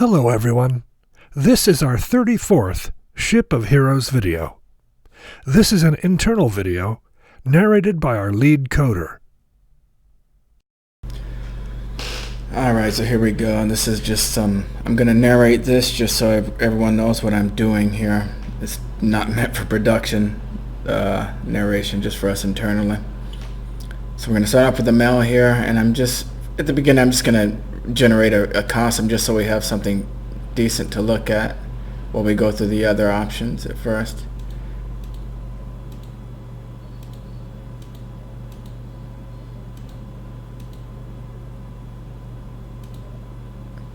Hello everyone. This is our 34th Ship of Heroes video. This is an internal video narrated by our lead coder. Alright, so here we go, and this is just I'm going to narrate this just so everyone knows what I'm doing here. It's not meant for production narration, just for us internally. So we're going to start off with the mail here, and at the beginning I'm just going to generate a costume just so we have something decent to look at while we go through the other options at first.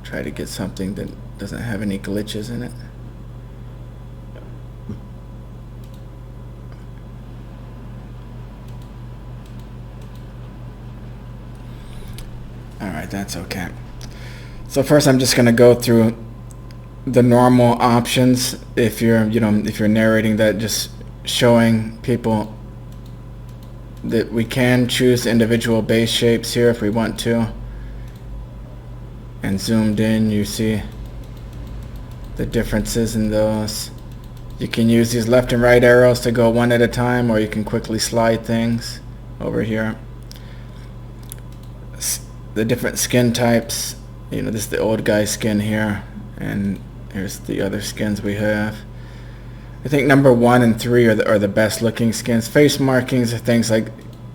Try to get something that doesn't have any glitches in it. Alright, that's okay. So first I'm just going to go through the normal options if you're narrating that, just showing people that we can choose individual base shapes here if we want to. And zoomed in, you see the differences in those. You can use these left and right arrows to go one at a time, or you can quickly slide things over here. The different skin types, this is the old guy skin here, and here's the other skins we have. I think number 1 and 3 are the best looking skins. Face markings are things like,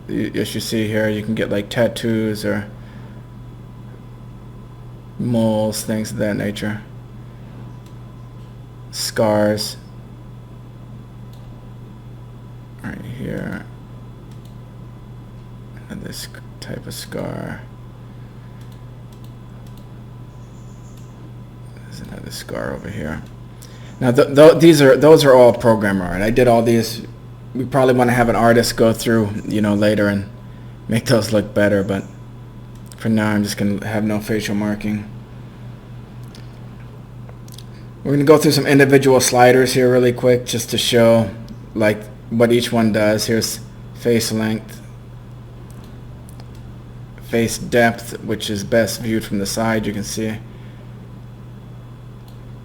as you see here, you can get like tattoos or moles, things of that nature. Scars right here, and this type of scar. There's another scar over here. Now those are all program art. I did all these. We probably want to have an artist go through later and make those look better, but for now I'm just going to have no facial marking. We're going to go through some individual sliders here really quick just to show like what each one does. Here's face length, face depth, which is best viewed from the side, you can see.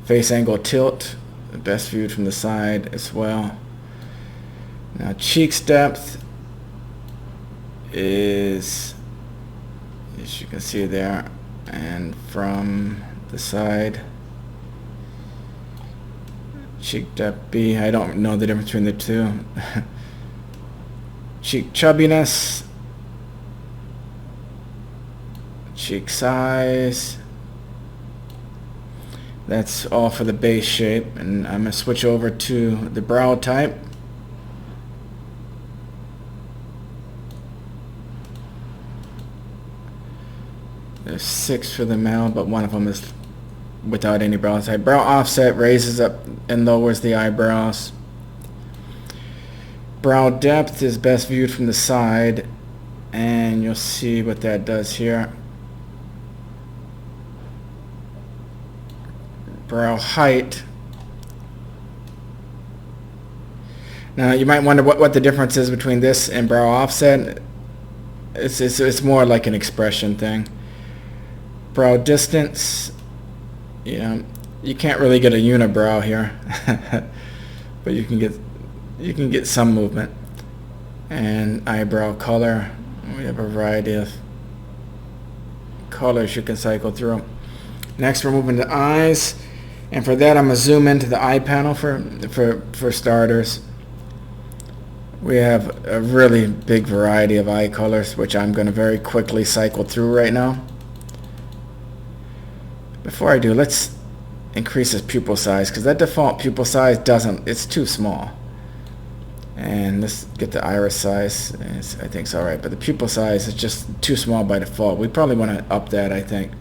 Face angle tilt, best viewed from the side as well. Now cheeks depth is, as you can see there, and from the side. Cheek depth B, I don't know the difference between the two. Cheek chubbiness, cheek size. That's all for the base shape, and I'm going to switch over to the brow type. There's 6 for the male, but one of them is without any brow type. Brow offset raises up and lowers the eyebrows. Brow depth is best viewed from the side, and you'll see what that does here. Brow height. Now you might wonder what the difference is between this and brow offset. It's more like an expression thing. Brow distance, you can't really get a unibrow here, but you can get some movement. And eyebrow color, we have a variety of colors you can cycle through. Next we're moving to eyes, and for that I'm going to zoom into the eye panel for starters. We have a really big variety of eye colors, which I'm going to very quickly cycle through right now. Before I do, let's increase his pupil size, because that default pupil size it's too small. And let's get the iris size. I think it's alright, but the pupil size is just too small by default. We probably want to up that, I think.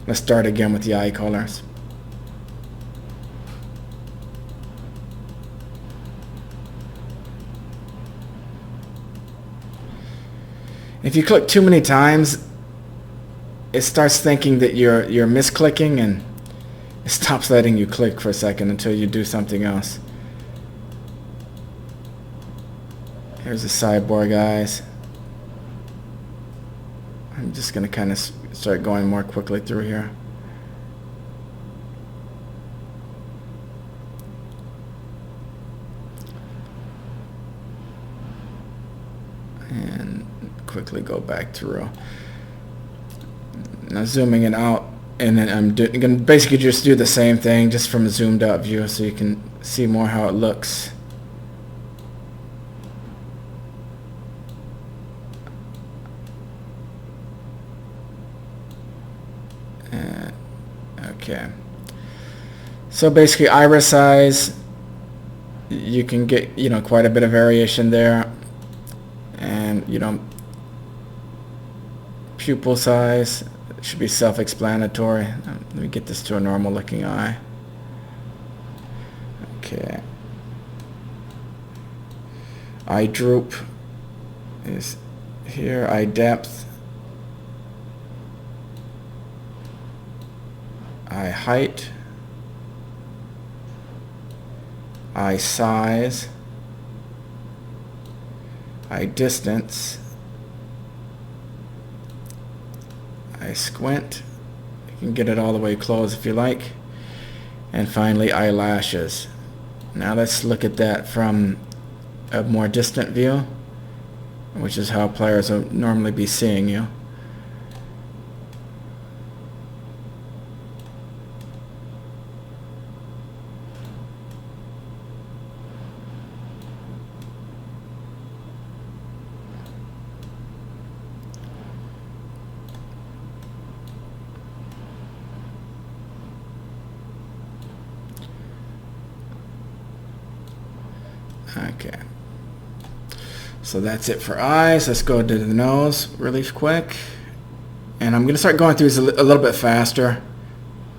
Let's start again with the eye colors. If you click too many times, it starts thinking that you're misclicking, and it stops letting you click for a second until you do something else. Here's the cyborg eyes. I'm just going to kind of start going more quickly through here. and quickly go back through. Now zooming it out, and then I'm going to basically just do the same thing just from a zoomed out view so you can see more how it looks. Okay. So basically iris size, you can get, quite a bit of variation there. And, pupil size should be self-explanatory. Let me get this to a normal looking eye. Okay. Eye droop is here. Eye depth. Eye height. Eye size. Eye distance. Eye squint. You can get it all the way closed if you like. And finally, eyelashes. Now let's look at that from a more distant view, which is how players will normally be seeing you. Okay, so that's it for eyes. Let's go to the nose really quick, and I'm going to start going through this a little bit faster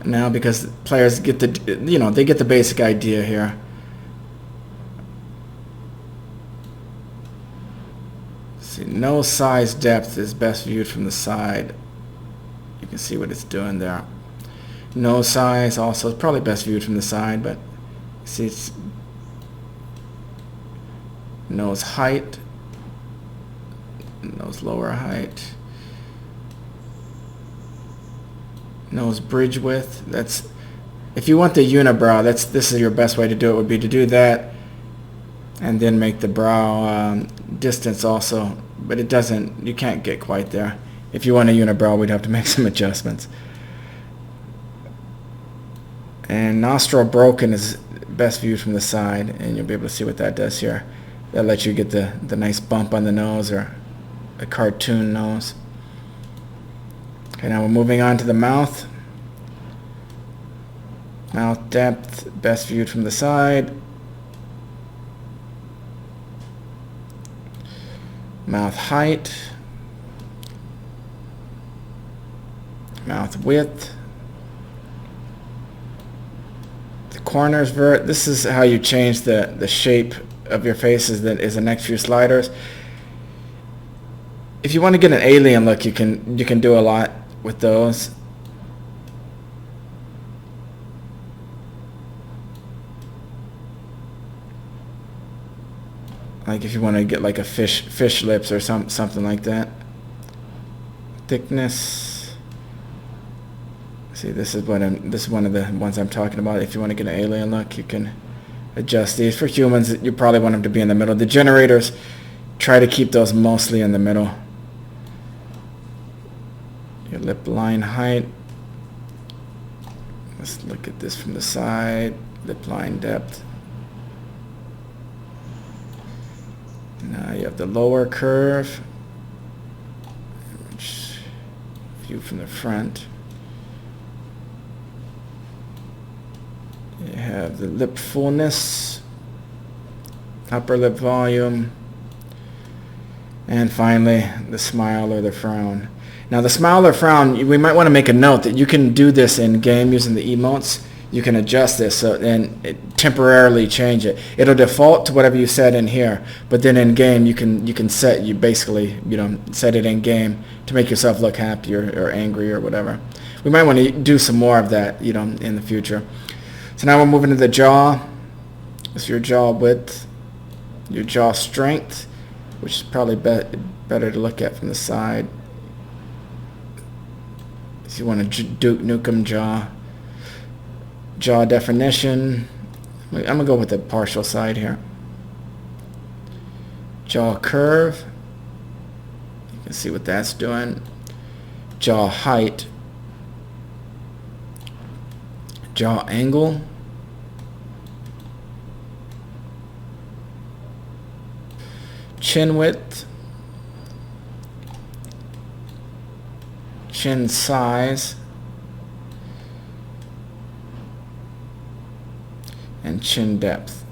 now because players get the they get the basic idea here. See, nose size depth is best viewed from the side. You can see what it's doing there. Nose size also is probably best viewed from the side, but see it's nose height, nose lower height, nose bridge width. That's if you want the unibrow. This is your best way to do it. Would be to do that, and then make the brow distance also. But it doesn't. You can't get quite there. If you want a unibrow, we'd have to make some adjustments. And nostril broken is best viewed from the side, and you'll be able to see what that does here. That lets you get the nice bump on the nose, or a cartoon nose. Okay, now we're moving on to the mouth. Mouth depth, best viewed from the side. Mouth height. Mouth width. The corners vert. This is how you change the shape of your faces. That is the next few sliders. If you want to get an alien look, you can do a lot with those. Like if you want to get like a fish lips or something like that. Thickness. See, this is one of the ones I'm talking about. If you want to get an alien look, you can adjust these. For humans, you probably want them to be in the middle. The generators try to keep those mostly in the middle. Your lip line height. Let's look at this from the side. Lip line depth. Now you have the lower curve. View from the front. You have the lip fullness, upper lip volume, and finally the smile or the frown. Now the smile or frown, we might want to make a note that you can do this in game using the emotes. You can adjust this and temporarily change it. It'll default to whatever you set in here, but then in game you can set set it in game to make yourself look happy or angry or whatever. We might want to do some more of that in the future. So now we're moving to the jaw. It's your jaw width, your jaw strength, which is probably better to look at from the side. If you want a Duke Nukem jaw. Jaw definition. I'm going to go with the partial side here. Jaw curve. Let's see what that's doing. Jaw height. Jaw angle. Chin width. Chin size. And chin depth.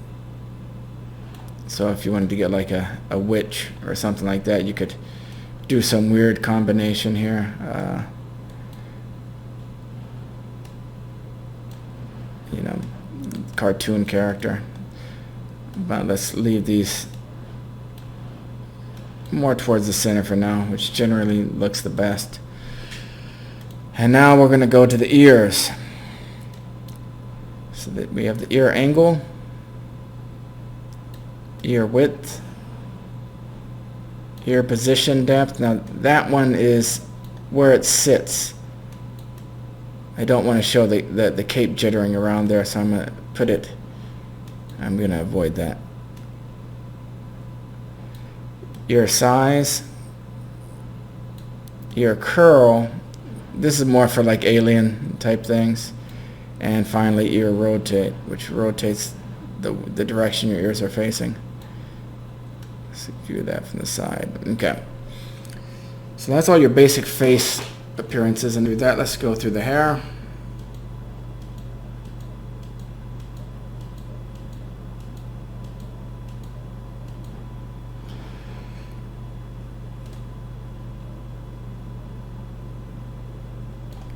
So if you wanted to get like a witch or something like that, you could do some weird combination here. You know, cartoon character. But let's leave these more towards the center for now, which generally looks the best. And now we're going to go to the ears. So that we have the ear angle, ear width, ear position depth. Now that one is where it sits. I don't want to show the cape jittering around there, so I'm going to put it, I'm going to avoid that. Ear size, ear curl. This is more for like alien type things. And finally ear rotate, which rotates the direction your ears are facing. Let's view that from the side. Okay. So that's all your basic face appearances. And with that, let's go through the hair.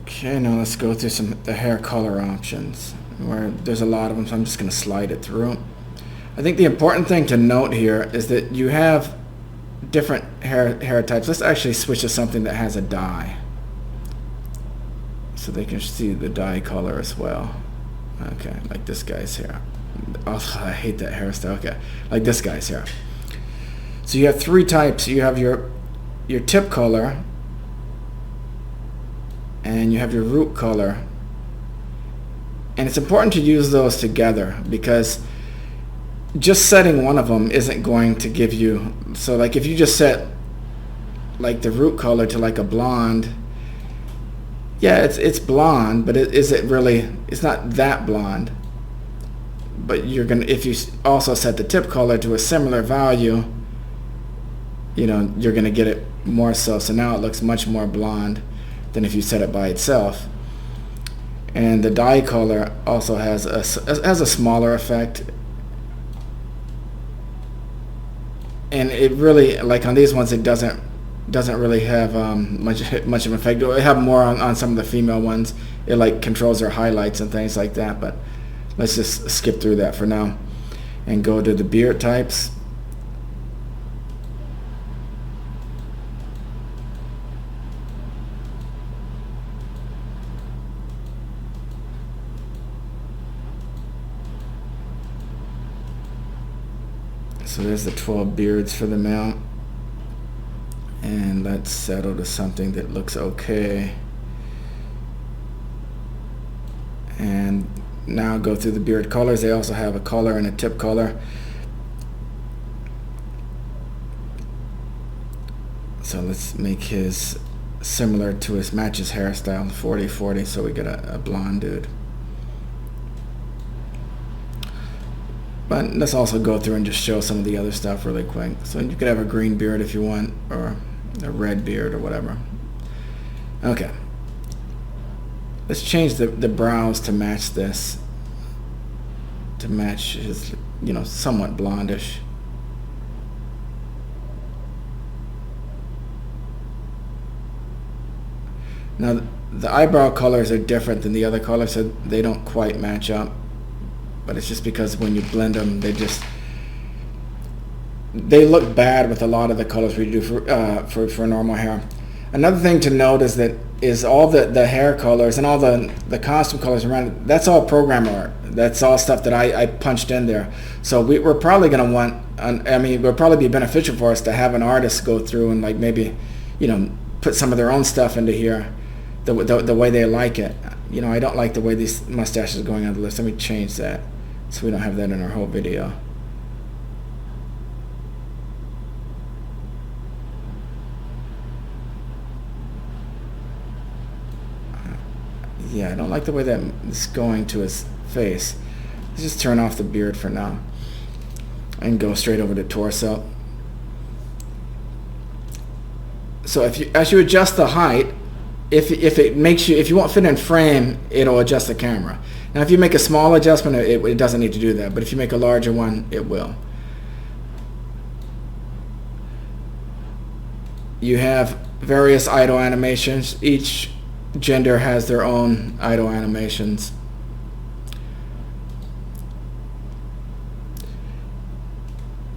Okay, now let's go through the hair color options, where there's a lot of them, so I'm just going to slide it through. I think the important thing to note here is that you have different hair types. Let's actually switch to something that has a dye, so they can see the dye color as well. Okay, like this guy's hair. Oh, I hate that hairstyle. Okay, like this guy's hair. So you have three types. You have your tip color, and you have your root color, and it's important to use those together because just setting one of them isn't going to give you, so like if you just set like the root color to like a blonde, yeah, it's blonde, but is it really, it's not that blonde. But you're gonna, if you also set the tip color to a similar value, you know, you're gonna get it more so now it looks much more blonde than if you set it by itself. And the dye color also has a smaller effect, and it really, like on these ones, it doesn't really have much of an effect. It have more on some of the female ones. It like controls their highlights and things like that, but let's just skip through that for now and go to the beard types. So there's the 12 beards for the male, and let's settle to something that looks okay. And now go through the beard colors. They also have a color and a tip color. So let's make his similar to his matches hairstyle, 40-40, so we get a blonde dude. But let's also go through and just show some of the other stuff really quick. So you could have a green beard if you want, or a red beard or whatever. Okay. Let's change the brows to match this. To match his, you know, somewhat blondish. Now the eyebrow colors are different than the other colors, so they don't quite match up. But it's just because when you blend them, they look bad with a lot of the colors we do for normal hair. Another thing to note is all the hair colors and all the costume colors around it, that's all program art. That's all stuff that I punched in there. So we're probably going to want, I mean, it would probably be beneficial for us to have an artist go through and like maybe, you know, put some of their own stuff into here the way they like it. You know, I don't like the way these mustaches are going on the list. Let me change that so we don't have that in our whole video. Yeah, I don't like the way that it's going to his face. Let's just turn off the beard for now and go straight over to torso. So as you adjust the height, if you won't fit in frame, it'll adjust the camera. Now if you make a small adjustment, it doesn't need to do that, but if you make a larger one, it will. You have various idle animations. Each gender has their own idle animations.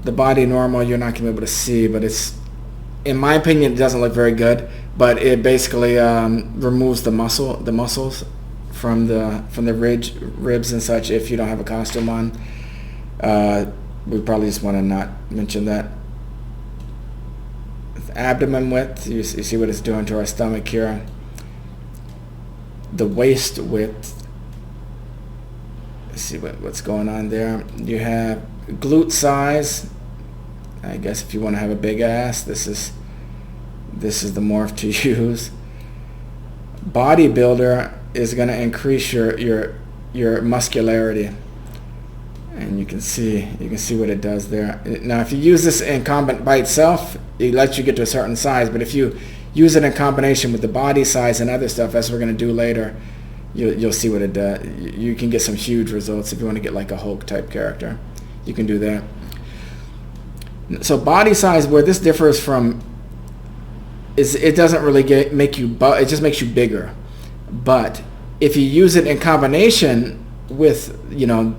The body normal you're not going to be able to see, but it's, in my opinion, it doesn't look very good, but it basically removes the muscles from the ribs and such if you don't have a costume on. We probably just want to not mention that. Abdomen width, you see what it's doing to our stomach here. The waist width, let's see what's going on there. You have glute size. I guess if you want to have a big ass, this is the morph to use. Bodybuilder is going to increase your muscularity, and you can see what it does there. Now if you use this in by itself, it lets you get to a certain size, but if you use it in combination with the body size and other stuff, as we're going to do later, you'll see what it does. You can get some huge results if you want to get like a Hulk type character. You can do that. So body size, where this differs from, is it doesn't really make you, it just makes you bigger. But if you use it in combination with, the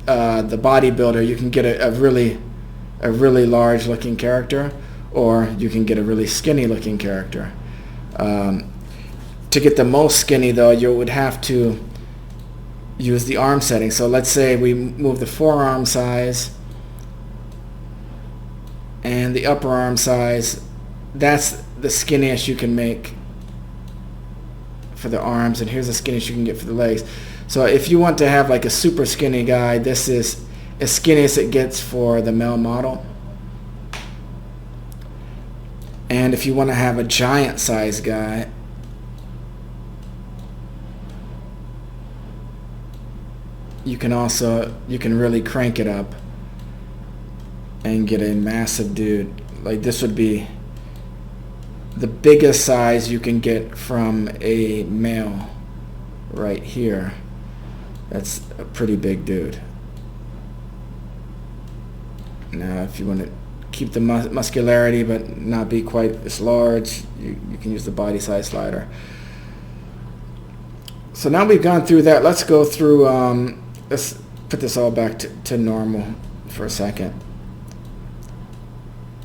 bodybuilder, you can get a really large looking character, or you can get a really skinny looking character. To get the most skinny though, you would have to use the arm setting. So let's say we move the forearm size and the upper arm size. That's the skinniest you can make for the arms, and here's the skinniest you can get for the legs. So if you want to have like a super skinny guy, this is as skinny as it gets for the male model. And if you want to have a giant size guy, you can really crank it up and get a massive dude. Like this would be the biggest size you can get from a male right here. That's a pretty big dude. Now if you want to keep the muscularity but not be quite as large, you can use the body size slider. So now we've gone through that, let's go through, let's put this all back to normal for a second.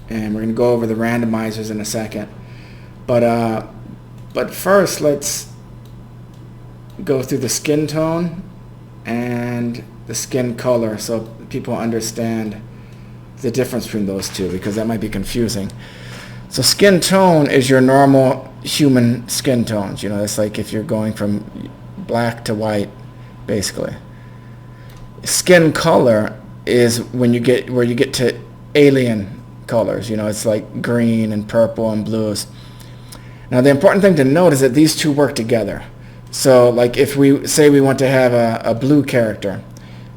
And we're going to go over the randomizers in a second. But first, let's go through the skin tone and the skin color so people understand the difference between those two, because that might be confusing. So skin tone is your normal human skin tones. It's like if you're going from black to white, basically. Skin color is where you get to alien colors. It's like green and purple and blues. Now the important thing to note is that these two work together. So like if we say we want to have a blue character,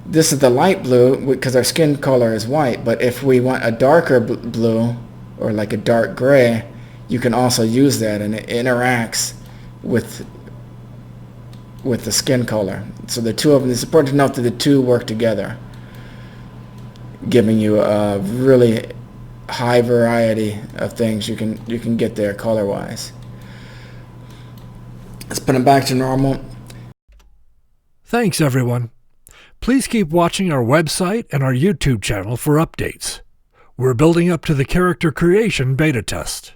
this is the light blue because our skin color is white, but if we want a darker blue or like a dark gray, you can also use that, and it interacts with the skin color. So the two of them, it's important to note that the two work together, giving you a really high variety of things you can get there color wise. Let's put them back to normal. Thanks everyone. Please keep watching our website and our YouTube channel for updates. We're building up to the character creation beta test.